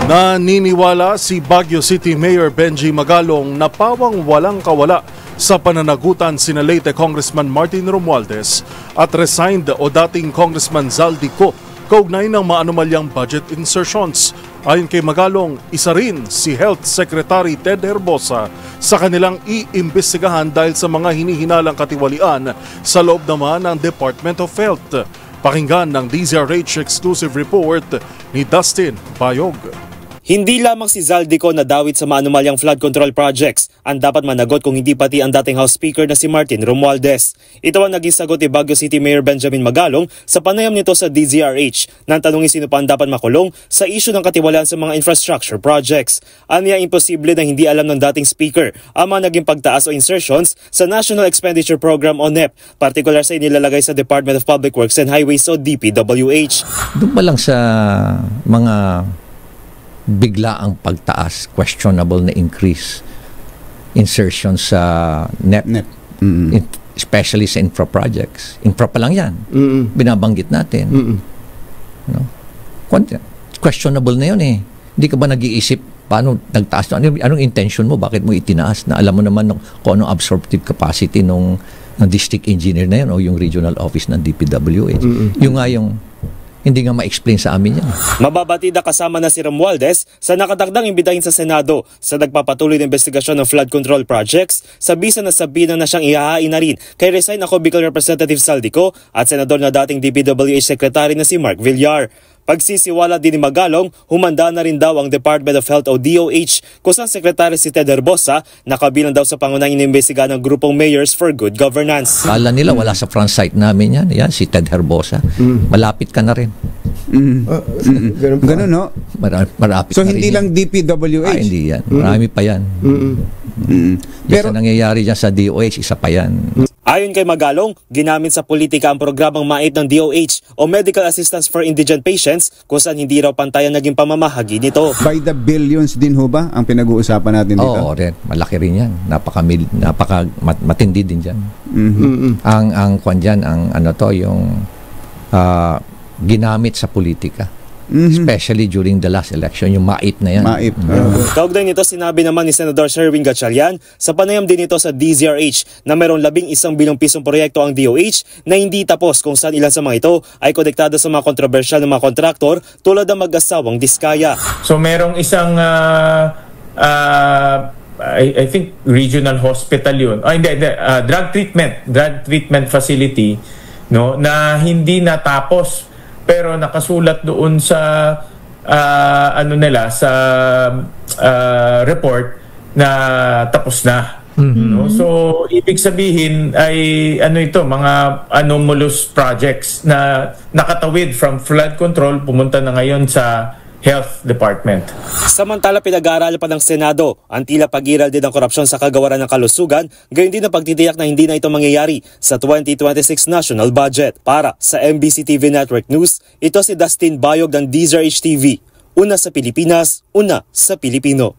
Naniniwala si Baguio City Mayor Benji Magalong na pawang walang kawala sa pananagutan sina late Congressman Martin Romualdez at resigned o dating Congressman Zaldico kaugnay ng maanomalyang budget insertions. Ayon kay Magalong, isa rin si Health Secretary Ted Herbosa sa kanilang iimbestigahan dahil sa mga hinihinalang katiwalian sa loob naman ng Department of Health. Pakinggan ng DZRH exclusive report ni Dustin Bayog. Hindi lamang si Zaldico na dawit sa maanumalyang flood control projects ang dapat managot kung hindi pati ang dating House Speaker na si Martin Romualdez. Ito ang naging sagot ni Baguio City Mayor Benjamin Magalong sa panayam nito sa DZRH nang tanungin sino pa ang dapat makulong sa issue ng katiwalaan sa mga infrastructure projects. Aniya imposible na hindi alam ng dating Speaker ang mga naging pagtaas o insertions sa National Expenditure Program o NEP, partikular sa inilalagay sa Department of Public Works and Highways o DPWH. Doon ba lang sa mga bigla ang pagtaas, questionable na increase, insertion sa NEP, especially sa infra projects. Infra pa lang yan. Binabanggit natin. No? Questionable na yun eh. Hindi ka ba nag-iisip paano nagtaas? Anong intention mo? Bakit mo itinaas? Na alam mo naman kung anong absorptive capacity ng district engineer na yun o yung regional office ng DPWH. Yung nga yung hindi nga ma-explain sa amin yan. Mababatida kasama na si Romualdez sa nakadagdang imbitahin sa Senado sa nagpapatuloy na investigasyon ng flood control projects, sabisa na sabihin na siyang ihahain na rin kay resign ako Bicol Representative Zaldico at Senador na dating DPWH Secretary na si Mark Villar. Pagsisiwala din ni Magalong, humanda na rin daw ang Department of Health o DOH kung saan Secretary si Ted Herbosa nakabilang daw sa pangunahing inimbestigahan ng grupong Mayors for Good Governance. Kala nila wala sa front site namin yan. Yan si Ted Herbosa. Malapit ka na rin. Ganun, no? Marapit so na hindi rin lang DPWH? Hindi yan. Marami pa yan. Pero nangyayari dyan sa DOH, isa pa yan. Ayon kay Magalong, ginamit sa politika ang programang MAIP ng DOH o Medical Assistance for Indigent Patients kung saan hindi raw pantayan naging pamamahagi nito. By the billions din ho ba ang pinag-uusapan natin dito? Oo, rin. Malaki rin yan. Matindi din dyan. Ang kwan dyan, yung ginamit sa politika. Especially during the last election, yung MAIP na yan. MAIP. Kaugnay nito, sinabi naman ni Senador Sherwin Gatchalian sa panayam din ito sa DZRH na mayroong 11 bilyong pisong proyekto ang DOH na hindi tapos kung saan ilan sa mga ito ay konektado sa mga kontrobersyal ng mga kontraktor tulad ng mag-asawang Diskaya. So merong isang I think regional hospital yun. Drug treatment facility, no, na hindi natapos pero nakasulat doon sa sa report na tapos na. No? So ibig sabihin ay mga anomalous projects na nakatawid from flood control pumunta na ngayon sa Health Department. Samantala, pinag-aaralan pa ng Senado ang tila pag-iral din ng korupsyon sa kagawaran ng kalusugan, gayon din ang pagtitiyak na hindi na ito mangyayari sa 2026 national budget. Para sa MBC TV Network News, ito si Dustin Bayog ng DZRH TV. Una sa Pilipinas, una sa Pilipino.